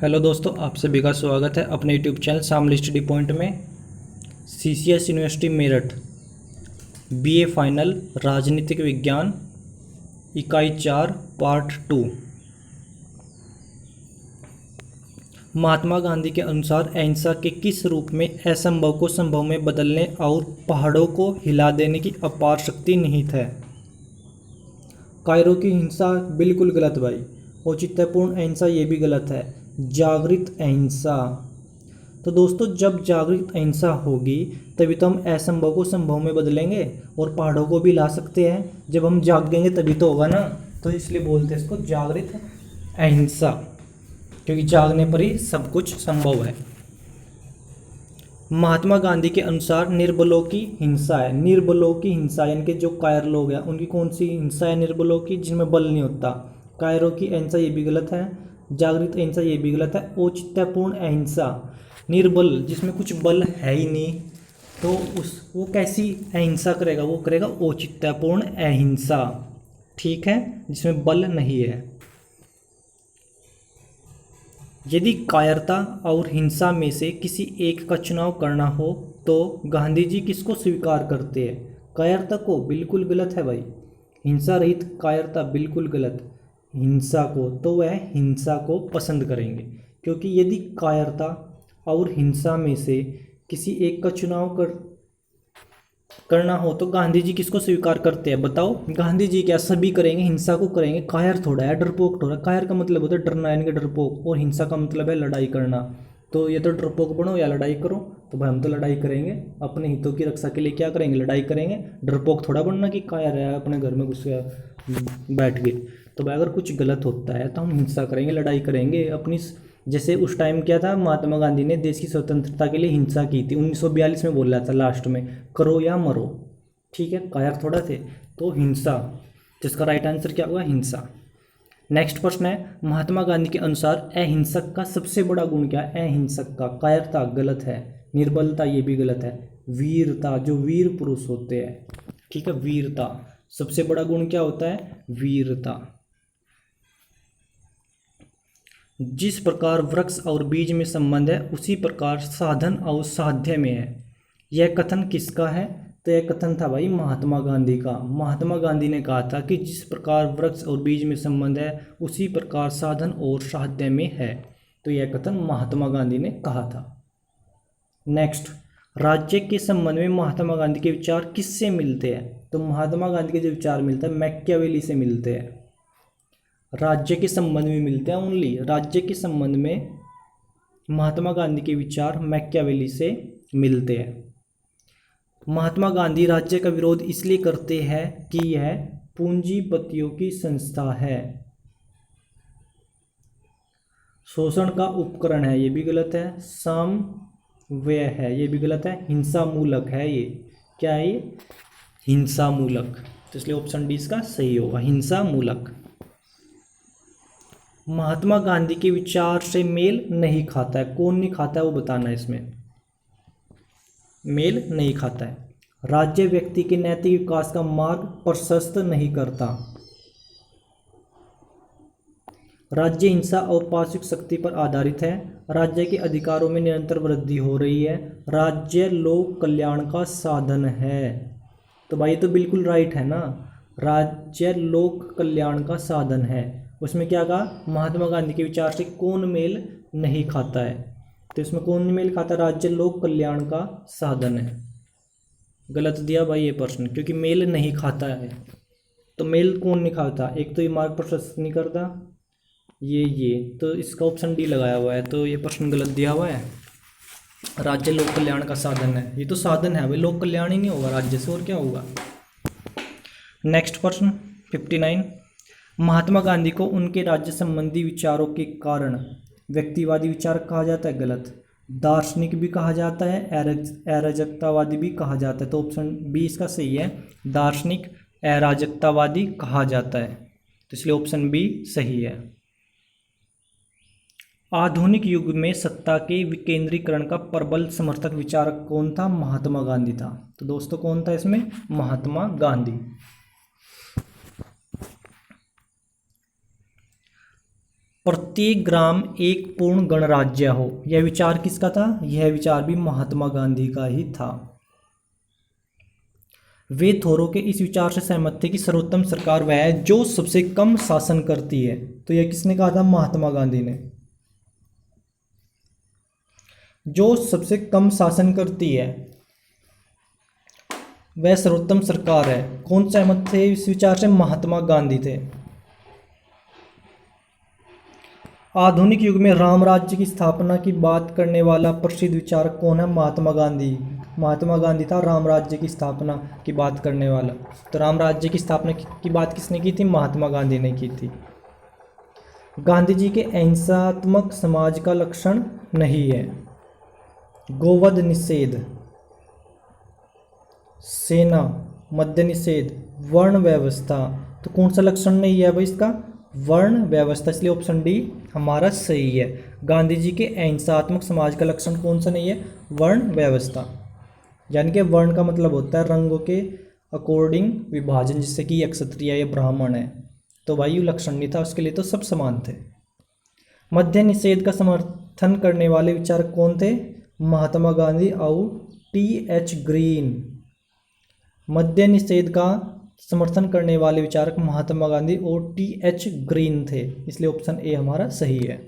Hello दोस्तों, आप सभी का स्वागत है अपने यूट्यूब चैनल शामिल स्टडी पॉइंट में। CCS university Meerut BA final राजनीतिक विज्ञान इकाई 4 पार्ट 2। महात्मा गांधी के अनुसार अहिंसा के किस रूप में असंभव को संभव में बदलने और पहाड़ों को हिला देने की अपार शक्ति निहित है? कायरों की हिंसा बिल्कुल गलत भाई। औचित्यपूर्ण अहिंसा ये भी गलत है। जागृत अहिंसा। तो दोस्तों, जब जागृत अहिंसा होगी तभी तो हम असंभव को संभव में बदलेंगे और पहाड़ों को भी ला सकते हैं। जब हम जागेंगे तभी तो होगा ना। तो इसलिए बोलते हैं इसको जागृत अहिंसा, क्योंकि जागने पर ही सब कुछ संभव है। महात्मा गांधी के अनुसार निर्बलों की हिंसा है। निर्बलों की हिंसा यानी कि जो कायर लोग हैं उनकी कौन सी हिंसा है? निर्बलों की, जिनमें बल नहीं होता। कायरों की अहिंसा ये भी गलत है। जागृत अहिंसा ये भी गलत है। औचित्यपूर्ण अहिंसा, निर्बल जिसमें कुछ बल है ही नहीं, तो वो कैसी अहिंसा करेगा? वो करेगा औचित्यपूर्ण अहिंसा, ठीक है, जिसमें बल नहीं है। यदि कायरता और हिंसा में से किसी एक का चुनाव करना हो तो गांधी जी किसको स्वीकार करते हैं? कायरता को, बिल्कुल गलत है भाई। हिंसा रहित कायरता बिल्कुल गलत। हिंसा को, तो वह हिंसा को पसंद करेंगे, क्योंकि यदि कायरता और हिंसा में से किसी एक का चुनाव करना हो तो गांधी जी किसको स्वीकार करते हैं? बताओ, गांधी जी क्या सभी करेंगे? हिंसा को करेंगे। कायर थोड़ा है, डरपोक थोड़ा। कायर का मतलब होता है डरना यानी कि डरपोक, और हिंसा का मतलब है लड़ाई करना। तो ये तो डरपोक बनो या लड़ाई करो। तो भाई हम तो लड़ाई करेंगे, अपने हितों की रक्षा के लिए क्या करेंगे? लड़ाई करेंगे। डरपोक थोड़ा बनना कि कायर है अपने घर में घुस गया बैठ गए। तो भाई अगर कुछ गलत होता है तो हम हिंसा करेंगे, लड़ाई करेंगे अपनी। जैसे उस टाइम क्या था, महात्मा गांधी ने देश की स्वतंत्रता के लिए हिंसा की थी। 1942 में बोला था लास्ट में, करो या मरो, ठीक है। कायर थोड़ा थे, तो हिंसा, जिसका राइट आंसर क्या होगा? हिंसा। नेक्स्ट प्रश्न है, महात्मा गांधी के अनुसार अहिंसक का सबसे बड़ा गुण क्या है? अहिंसक का कायरता गलत है। निर्बलता ये भी गलत है। वीरता, जो वीर पुरुष होते हैं, ठीक है, वीरता। सबसे बड़ा गुण क्या होता है? वीरता। जिस प्रकार वृक्ष और बीज में संबंध है उसी प्रकार साधन और साध्य में है। यह कथन किसका है? तो यह कथन था भाई महात्मा गांधी का। महात्मा गांधी ने कहा था कि जिस प्रकार वृक्ष और बीज में संबंध है उसी प्रकार साधन और साध्य में है। तो यह कथन महात्मा गांधी ने कहा था। नेक्स्ट, राज्य के संबंध में महात्मा गांधी के विचार किससे मिलते हैं? तो महात्मा गांधी के जो विचार मिलते हैं मैकियावेली से मिलते हैं। राज्य के संबंध में मिलते हैं ओनली। राज्य के संबंध में महात्मा गांधी के विचार मैकियावेली से मिलते हैं। महात्मा गांधी राज्य का विरोध इसलिए करते हैं कि यह पूंजीपतियों की संस्था है, शोषण का उपकरण है, ये भी गलत है। सामव्यय है, ये भी गलत है। हिंसा मूलक है, ये क्या है? ये हिंसा मूलक। तो इसलिए ऑप्शन डी इसका सही होगा, हिंसा मूलक। महात्मा गांधी के विचार से मेल नहीं खाता है। कौन नहीं खाता है वो बताना है। इसमें मेल नहीं खाता है। राज्य व्यक्ति के नैतिक विकास का मार्ग प्रशस्त नहीं करता। राज्य हिंसा और पाशविक शक्ति पर आधारित है। राज्य के अधिकारों में निरंतर वृद्धि हो रही है। राज्य लोक कल्याण का साधन है। तो भाई तो बिल्कुल राइट है ना। राज्य लोक कल्याण का साधन है। उसमें क्या कहा? महात्मा गांधी के विचार से कौन मेल नहीं खाता है? तो इसमें कौन नहीं मेल खाता? राज्य लोक कल्याण का साधन है। गलत दिया भाई ये प्रश्न, क्योंकि मेल नहीं खाता है। तो मेल कौन नहीं खाता? एक तो ये मार्ग प्रशस्त नहीं करता, ये तो इसका ऑप्शन डी लगाया हुआ है। तो ये प्रश्न गलत दिया हुआ है। राज्य लोक कल्याण का साधन है, ये तो साधन है भाई, लोक कल्याण ही नहीं होगा राज्य से, और क्या होगा। नेक्स्ट प्रश्न 59, महात्मा गांधी को उनके राज्य संबंधी विचारों के कारण व्यक्तिवादी विचार कहा जाता है? गलत। दार्शनिक भी कहा जाता है, अराजकतावादी भी कहा जाता है। तो ऑप्शन बी इसका सही है, दार्शनिक अराजकतावादी कहा जाता है। तो इसलिए ऑप्शन बी सही है। आधुनिक युग में सत्ता के विकेंद्रीकरण का प्रबल समर्थक विचारक कौन था? महात्मा गांधी था। तो दोस्तों कौन था इसमें? महात्मा गांधी। प्रत्येक ग्राम एक पूर्ण गणराज्य हो, यह विचार किसका था? यह विचार भी महात्मा गांधी का ही था। वे थोरो के इस विचार से सहमत थे कि सर्वोत्तम सरकार वह है जो सबसे कम शासन करती है। तो यह किसने कहा था? महात्मा गांधी ने। जो सबसे कम शासन करती है वह सर्वोत्तम सरकार है। कौन सहमत थे इस विचार से? महात्मा गांधी थे। आधुनिक युग में राम राज्य की स्थापना की बात करने वाला प्रसिद्ध विचारक कौन है? महात्मा गांधी। महात्मा गांधी था राम राज्य की स्थापना की बात करने वाला। तो राम राज्य की स्थापना की बात किसने की थी? महात्मा गांधी ने की थी। गांधी जी के अहिंसात्मक समाज का लक्षण नहीं है। गोवध निषेध, सेना, मद्य निषेध, वर्ण व्यवस्था। तो कौन सा लक्षण नहीं है भाई इसका? वर्ण व्यवस्था, इसलिए ऑप्शन डी हमारा सही है। गांधी जी के अहिंसात्मक समाज का लक्षण कौन सा नहीं है? वर्ण व्यवस्था। यानी कि वर्ण का मतलब होता है रंगों के अकॉर्डिंग विभाजन, जिससे कि क्षत्रिय या ब्राह्मण है। तो भाई ये लक्षण नहीं था, उसके लिए तो सब समान थे। मद्य निषेध का समर्थन करने वाले विचारक कौन थे? महात्मा गांधी और टी.एच. ग्रीन। मद्य निषेध का समर्थन करने वाले विचारक महात्मा गांधी और टी.एच. ग्रीन थे, इसलिए ऑप्शन ए हमारा सही है।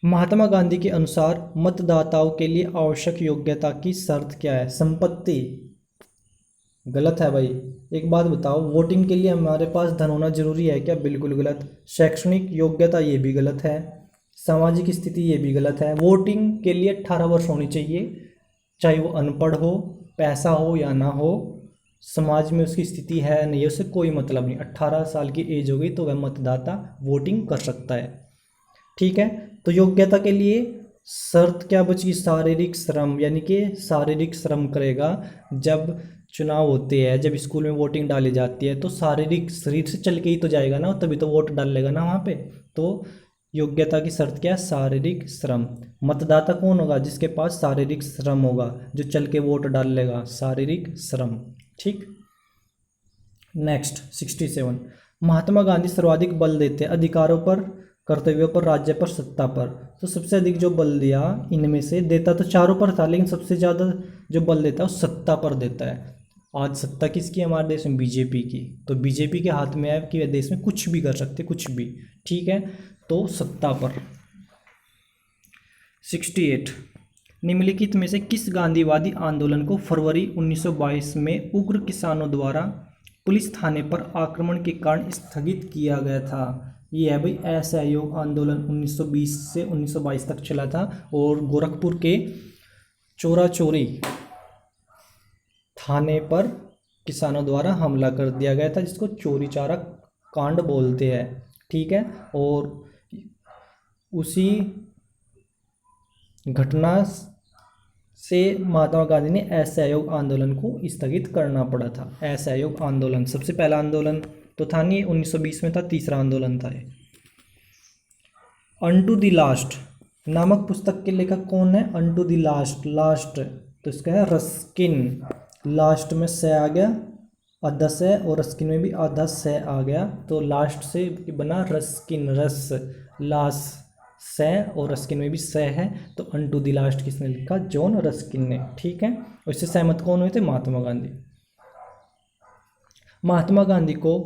महात्मा गांधी के अनुसार मतदाताओं के लिए आवश्यक योग्यता की शर्त क्या है? संपत्ति। गलत है भाई। एक बात बताओ, वोटिंग के लिए हमारे पास धन होना जरूरी है क्या? बिल्कुल गलत। शैक्षणिक योग्यता ये भी गलत है। सामाजिक स्थिति ये भी गलत है। वोटिंग के लिए 18 वर्ष होनी चाहिए, चाहे वो अनपढ़ हो, पैसा हो या ना हो, समाज में उसकी स्थिति है नहीं है, उससे कोई मतलब नहीं। 18 साल की एज हो गई तो वह मतदाता वोटिंग कर सकता है। ठीक है, तो योग्यता के लिए शर्त क्या बची? शारीरिक श्रम, यानी कि शारीरिक श्रम करेगा। जब चुनाव होते हैं, जब स्कूल में वोटिंग डाली जाती है तो शारीरिक शरीर से चल के ही तो जाएगा ना, तभी तो वोट डालेगा ना वहाँ पे। तो योग्यता की शर्त क्या है? शारीरिक श्रम। मतदाता कौन होगा? जिसके पास शारीरिक श्रम होगा, जो चल के वोट डाल लेगा, शारीरिक श्रम। ठीक, नेक्स्ट 67। महात्मा गांधी सर्वाधिक बल देते अधिकारों पर, कर्तव्यों पर, राज्य पर, सत्ता पर। तो सबसे अधिक जो बल दिया इनमें से, देता तो चारों पर था लेकिन सबसे ज़्यादा जो बल देता है वो सत्ता पर देता है। आज सत्ता किसकी है हमारे देश में? बीजेपी की। तो बीजेपी के हाथ में है कि वह देश में कुछ भी कर सकते, कुछ भी। ठीक है, तो सत्ता पर। 68। निम्नलिखित में से किस गांधीवादी आंदोलन को फरवरी 1922 में उग्र किसानों द्वारा पुलिस थाने पर आक्रमण के कारण स्थगित किया गया था? ये है भाई असहयोग आंदोलन। 1920 से 1922 तक चला था और गोरखपुर के चोरा चोरी थाने पर किसानों द्वारा हमला कर दिया गया था, जिसको चोरी चारा कांड बोलते हैं। ठीक है, और उसी घटना से महात्मा गांधी ने असहयोग आंदोलन को स्थगित करना पड़ा था। असहयोग आंदोलन सबसे पहला आंदोलन तो था नहीं, 1920 में था, तीसरा आंदोलन था ये। अनटू द लास्ट नामक पुस्तक के लेखक कौन है? अनटू द लास्ट, लास्ट तो इसका है रस्किन। लास्ट में से आ गया आधा से, और रस्किन में भी आधा से आ गया, तो लास्ट से बना रस्किन, रस, लास से, और रस्किन में भी से है। तो अनटू द लास्ट किसने लिखा? जॉन रस्किन ने। ठीक है, और इससे सहमत कौन हुए थे? महात्मा गांधी। महात्मा गांधी को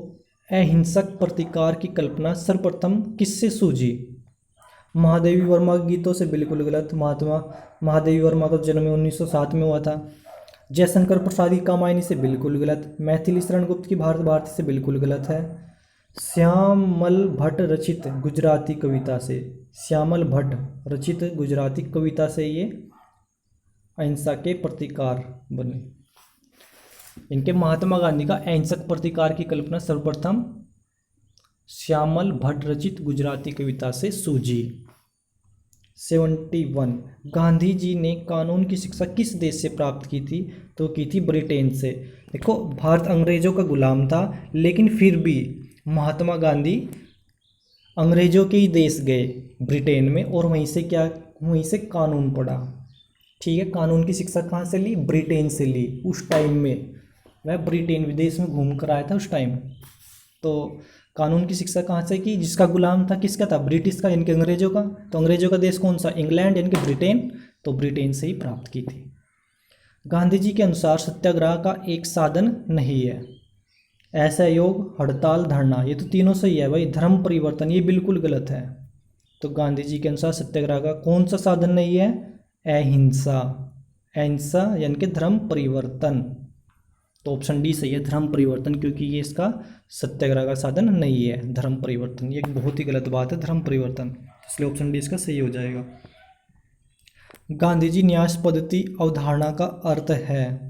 अहिंसक प्रतिकार की कल्पना सर्वप्रथम किससे सूझी? महादेवी वर्मा के गीतों से? बिल्कुल गलत। महादेवी वर्मा का जन्म 1907 में हुआ था। जयशंकर प्रसाद की कामायनी से? बिल्कुल गलत। मैथिली शरण गुप्त की भारत भारती से? बिल्कुल गलत है। श्यामल भट्ट रचित गुजराती कविता से? श्यामल भट्ट रचित गुजराती कविता से ये अहिंसा के प्रतिकार बने। इनके महात्मा गांधी का अहिंसक प्रतिकार की कल्पना सर्वप्रथम श्यामल भट्ट रचित गुजराती कविता से सूझी। 71। गांधी जी ने कानून की शिक्षा किस देश से प्राप्त की थी? तो की थी ब्रिटेन से। देखो, भारत अंग्रेजों का गुलाम था, लेकिन फिर भी महात्मा गांधी अंग्रेजों के ही देश गए, ब्रिटेन में, और वहीं से कानून पढ़ा। ठीक है, कानून की शिक्षा कहाँ से ली? ब्रिटेन से ली। उस टाइम में वह ब्रिटेन विदेश में घूम कर आया था उस टाइम। तो कानून की शिक्षा कहाँ से की? जिसका गुलाम था किसका था? ब्रिटिश का, यानी कि अंग्रेजों का। तो अंग्रेजों का देश कौन सा? इंग्लैंड, यानी कि ब्रिटेन। तो ब्रिटेन से ही प्राप्त की थी। गांधी जी के अनुसार सत्याग्रह का एक साधन नहीं है। असहयोग, हड़ताल, धरना, ये तो तीनों सही है भाई। धर्म परिवर्तन, ये बिल्कुल गलत है। तो गांधी जी के अनुसार सत्याग्रह का कौन सा साधन नहीं है? अहिंसा। अहिंसा यानी कि धर्म परिवर्तन। तो ऑप्शन डी सही है, धर्म परिवर्तन, क्योंकि ये इसका सत्याग्रह का साधन नहीं है, धर्म परिवर्तन। ये एक बहुत ही गलत बात है, धर्म परिवर्तन, इसलिए ऑप्शन डी इसका सही हो जाएगा। गांधी जी न्यास पद्धति अवधारणा का अर्थ है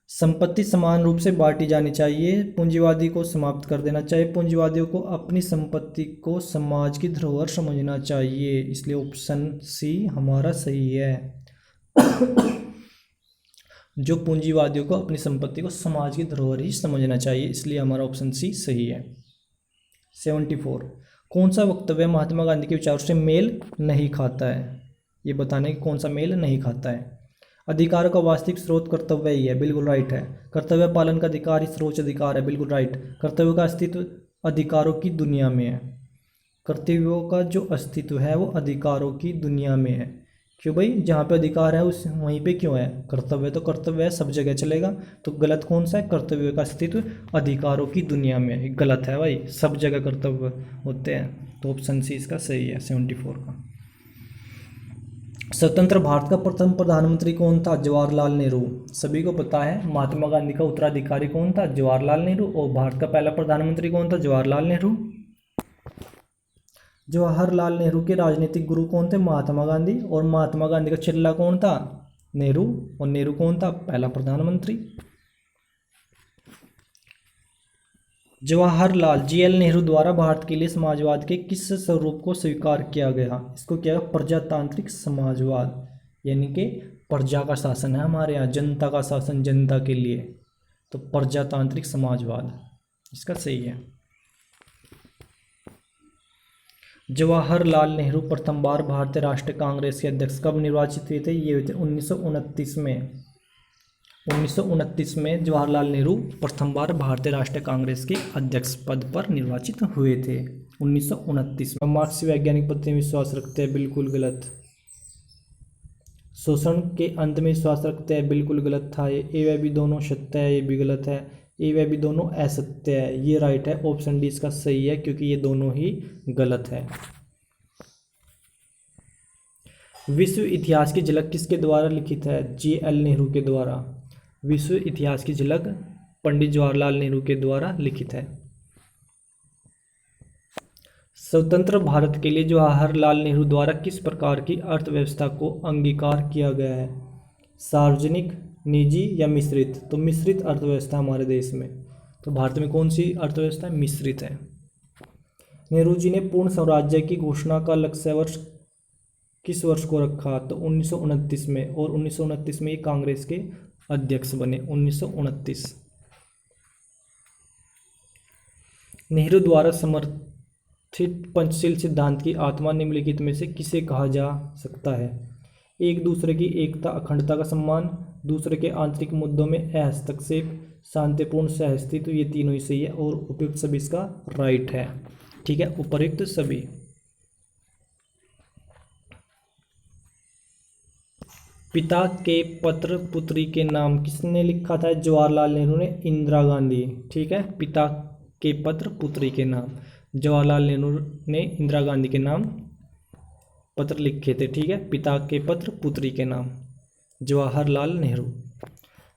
संपत्ति समान रूप से बांटी जानी चाहिए, पूंजीवादी को समाप्त कर देना चाहिए, पूंजीवादियों को अपनी संपत्ति को समाज की धरोहर समझना चाहिए, इसलिए ऑप्शन सी हमारा सही है। जो पूंजीवादियों को अपनी संपत्ति को समाज की धरोहर ही समझना चाहिए, इसलिए हमारा ऑप्शन सी सही है। 74 कौन सा वक्तव्य महात्मा गांधी के विचारों से मेल नहीं खाता है? ये बताने कि कौन सा मेल नहीं खाता है। अधिकारों का वास्तविक स्रोत कर्तव्य ही है, बिल्कुल राइट है। कर्तव्य पालन का अधिकार ही सर्वोच्च अधिकार है, बिल्कुल राइट। कर्तव्य का अस्तित्व अधिकारों की दुनिया में है। कर्तव्यों का जो अस्तित्व है वो अधिकारों की दुनिया में है। क्यों भाई? जहाँ पे अधिकार है उस वहीं पे क्यों है? कर्तव्य तो कर्तव्य है, सब जगह चलेगा। तो गलत कौन सा है? कर्तव्य का अस्तित्व अधिकारों की दुनिया में, गलत है भाई, सब जगह कर्तव्य होते हैं। तो ऑप्शन सी इसका सही है 74 का। स्वतंत्र भारत का प्रथम प्रधानमंत्री कौन था? जवाहरलाल नेहरू। सभी को पता है महात्मा गांधी का उत्तराधिकारी कौन था? जवाहरलाल नेहरू। और भारत का पहला प्रधानमंत्री कौन था? जवाहरलाल नेहरू। जवाहरलाल नेहरू के राजनीतिक गुरु कौन थे? महात्मा गांधी। और महात्मा गांधी का चेला कौन था? नेहरू। और नेहरू कौन था? पहला प्रधानमंत्री। जवाहरलाल जीएल नेहरू द्वारा भारत के लिए समाजवाद के किस स्वरूप को स्वीकार किया गया? इसको क्या? प्रजातांत्रिक समाजवाद, यानी कि प्रजा का शासन है हमारे यहाँ, जनता का शासन जनता के लिए। तो प्रजातांत्रिक समाजवाद इसका सही है। जवाहरलाल नेहरू प्रथम बार भारतीय राष्ट्रीय कांग्रेस के अध्यक्ष कब निर्वाचित हुए थे? ये हुए थे 1929 में। 1929 में जवाहरलाल नेहरू प्रथम बार भारतीय राष्ट्रीय कांग्रेस के अध्यक्ष पद पर निर्वाचित हुए थे 1929 में। मार्क्स वैज्ञानिक पद्धति में विश्वास रखते हैं, बिल्कुल गलत। शोषण के अंत में विश्वास रखते हैं, बिल्कुल गलत था ये व बी दोनों सत्य है, ये भी गलत है। ए व बी दोनों असत्य है, ये राइट है। ऑप्शन डी इसका सही है, क्योंकि ये दोनों ही गलत है। विश्व इतिहास की झलक किसके द्वारा लिखित है? जीएल नेहरू के द्वारा। विश्व इतिहास की झलक पंडित जवाहरलाल नेहरू के द्वारा लिखित है। स्वतंत्र भारत के लिए जवाहरलाल नेहरू द्वारा किस प्रकार की अर्थव्यवस्था को अंगीकार किया गया है? सार्वजनिक, निजी या मिश्रित? तो मिश्रित अर्थव्यवस्था हमारे देश में। तो भारत में कौन सी अर्थव्यवस्था है? मिश्रित है। नेहरू जी ने पूर्ण स्वराज्य की घोषणा का लक्ष्य वर्ष किस वर्ष को रखा? तो 1929 में। और 1929 में ये कांग्रेस के अध्यक्ष बने, 1929। नेहरू द्वारा समर्थित पंचशील सिद्धांत की आत्मा निम्नलिखित में से किसे कहा जा सकता है? एक दूसरे की एकता अखंडता का सम्मान, दूसरे के आंतरिक मुद्दों में हस्तक्षेप, शांतिपूर्ण सहअस्तित्व, ये तीनों ही सही है। और उपयुक्त सभी इसका राइट है, ठीक है, उपयुक्त सभी। पिता के पत्र पुत्री के नाम किसने लिखा था? जवाहरलाल नेहरू ने, इंदिरा गांधी, ठीक है। पिता के पत्र पुत्री के नाम जवाहरलाल नेहरू ने इंदिरा गांधी के नाम पत्र लिखे थे, ठीक है। पिता के पत्र पुत्री के नाम जवाहरलाल नेहरू।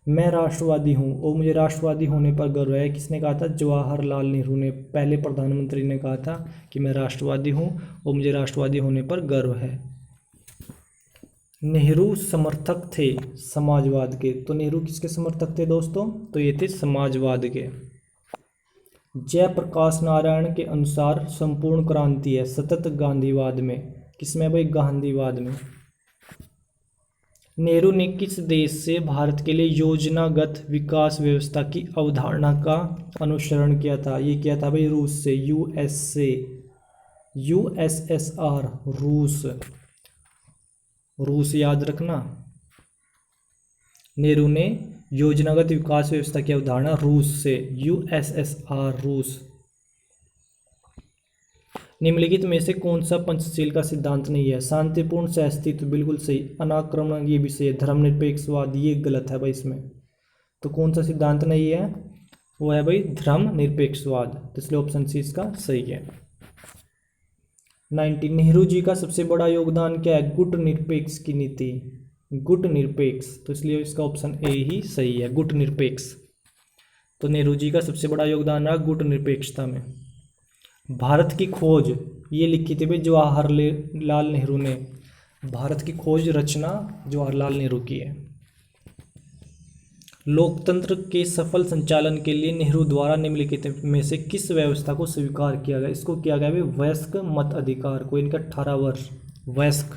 मैं राष्ट्रवादी हूँ और मुझे राष्ट्रवादी होने पर गर्व है, किसने कहा था? जवाहरलाल नेहरू ने, पहले प्रधानमंत्री ने कहा था कि मैं राष्ट्रवादी हूँ और मुझे राष्ट्रवादी होने पर गर्व है। नेहरू समर्थक थे समाजवाद के, तो नेहरू किसके समर्थक थे दोस्तों? तो ये थे समाजवाद के। जयप्रकाश नारायण के अनुसार संपूर्ण क्रांति है सतत गांधीवाद में, किसमें भाई? गांधीवाद में। नेहरू ने किस देश से भारत के लिए योजनागत विकास व्यवस्था की अवधारणा का अनुसरण किया था? ये किया था भाई रूस से, यूएस से, यूएसएसआर, रूस, रूस याद रखना। नेहरू ने योजनागत विकास व्यवस्था की अवधारणा रूस से, यूएसएसआर रूस। निम्नलिखित में से कौन सा पंचशील का सिद्धांत नहीं है? शांतिपूर्ण सहअस्तित्व बिल्कुल सही, अनाक्रमण ये भी सही है, धर्मनिरपेक्षवाद ये गलत है भाई इसमें। तो कौन सा सिद्धांत नहीं है? वो है भाई धर्मनिरपेक्षवाद, तो इसलिए ऑप्शन सी इसका सही है। 90 नेहरू जी का सबसे बड़ा योगदान क्या है? गुटनिरपेक्ष की नीति, गुटनिरपेक्ष, तो इसलिए इसका ऑप्शन ए ही सही है, गुटनिरपेक्ष। तो नेहरू जी का सबसे बड़ा योगदान रहा गुटनिरपेक्षता में। भारत की खोज ये लिखी थी भाई जवाहरलाल नेहरू ने। भारत की खोज रचना जवाहरलाल नेहरू की है। लोकतंत्र के सफल संचालन के लिए नेहरू द्वारा निम्नलिखित में से किस व्यवस्था को स्वीकार किया गया? इसको किया गया भाई वयस्क मत अधिकार को, इनका 18 वर्ष, वयस्क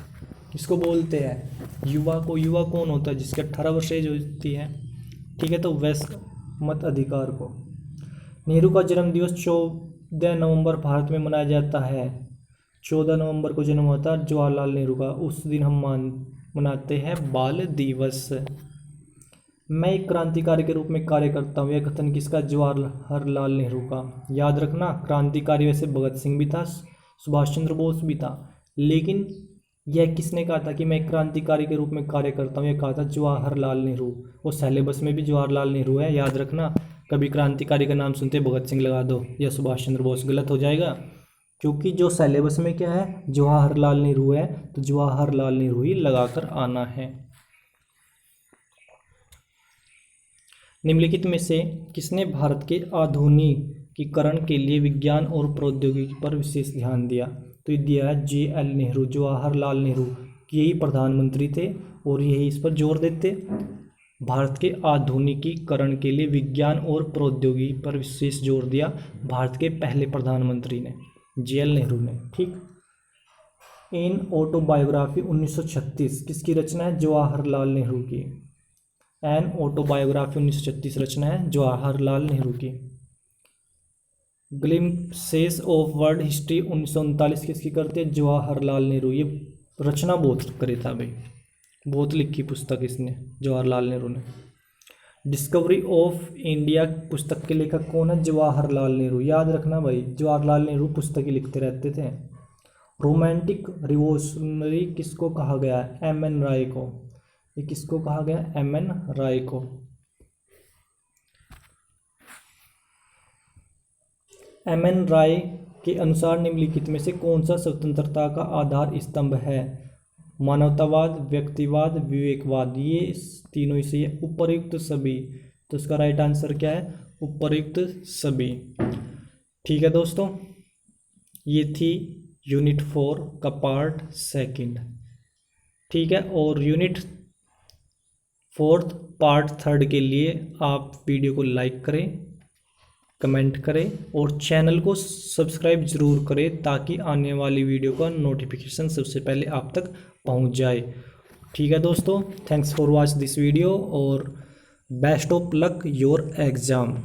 इसको बोलते हैं युवा को। युवा कौन होता है? जिसके 18 वर्ष एज होती है, ठीक है, तो वयस्क मत अधिकार को। नेहरू का जन्म दिवस 14 नवंबर भारत में मनाया जाता है। 14 नवंबर को जन्म होता है जवाहरलाल नेहरू का, उस दिन हम मनाते हैं बाल दिवस। मैं एक क्रांतिकारी के रूप में कार्य करता हूँ, यह कथन किसका? जवाहरलाल नेहरू का। याद रखना, क्रांतिकारी वैसे भगत सिंह भी था, सुभाष चंद्र बोस भी था, लेकिन यह किसने कहा था कि मैं क्रांतिकारी के रूप में कार्य करता हूँ? यह कहा था जवाहरलाल नेहरू। वो सिलेबस में भी जवाहरलाल नेहरू है, याद रखना। कभी क्रांतिकारी का नाम सुनते भगत सिंह लगा दो या सुभाष चंद्र बोस, गलत हो जाएगा, क्योंकि जो सिलेबस में क्या है जवाहरलाल नेहरू है, तो जवाहरलाल नेहरू ही लगाकर आना है। निम्नलिखित में से किसने भारत के आधुनिकीकरण के लिए विज्ञान और प्रौद्योगिकी पर विशेष ध्यान दिया? तो ये दिया है JL नेहरू, जवाहरलाल नेहरू, यही प्रधानमंत्री थे और यही इस पर जोर देते। भारत के आधुनिकीकरण के लिए विज्ञान और प्रौद्योगिकी पर विशेष जोर दिया भारत के पहले प्रधानमंत्री ने, JL नेहरू ने, ठीक। इन ऑटोबायोग्राफी 1936 किसकी रचना है? जवाहरलाल नेहरू की। एन ऑटोबायोग्राफी 1936 रचना है जवाहरलाल नेहरू की। ग्लिम्पसेस ऑफ वर्ल्ड हिस्ट्री 1939 किसकी करते हैं? जवाहरलाल नेहरू। ये रचना बहुत करे था भाई, बहुत लिखी पुस्तक इसने, जवाहरलाल नेहरू ने। डिस्कवरी ऑफ इंडिया पुस्तक के लेखक कौन है? जवाहरलाल नेहरू। याद रखना भाई, जवाहरलाल नेहरू पुस्तक ही लिखते रहते थे। रोमांटिक रिवॉल्यूशनरी किसको कहा गया है? MN राय को। ये किसको कहा गया? MN राय को। MN राय के अनुसार निम्नलिखित में से कौन सा स्वतंत्रता का आधार स्तंभ है? मानवतावाद, व्यक्तिवाद, विवेकवाद, ये तीनों ही सही है। उपर्युक्त सभी, तो इसका राइट आंसर क्या है? उपर्युक्त सभी। ठीक है दोस्तों, ये थी यूनिट 4 का पार्ट 2, ठीक है। और यूनिट 4 पार्ट 3 के लिए आप वीडियो को लाइक करें, कमेंट करें और चैनल को सब्सक्राइब ज़रूर करें, ताकि आने वाली वीडियो का नोटिफिकेशन सबसे पहले आप तक पहुंच जाए। ठीक है दोस्तों, thanks for watch this video और best of luck your exam.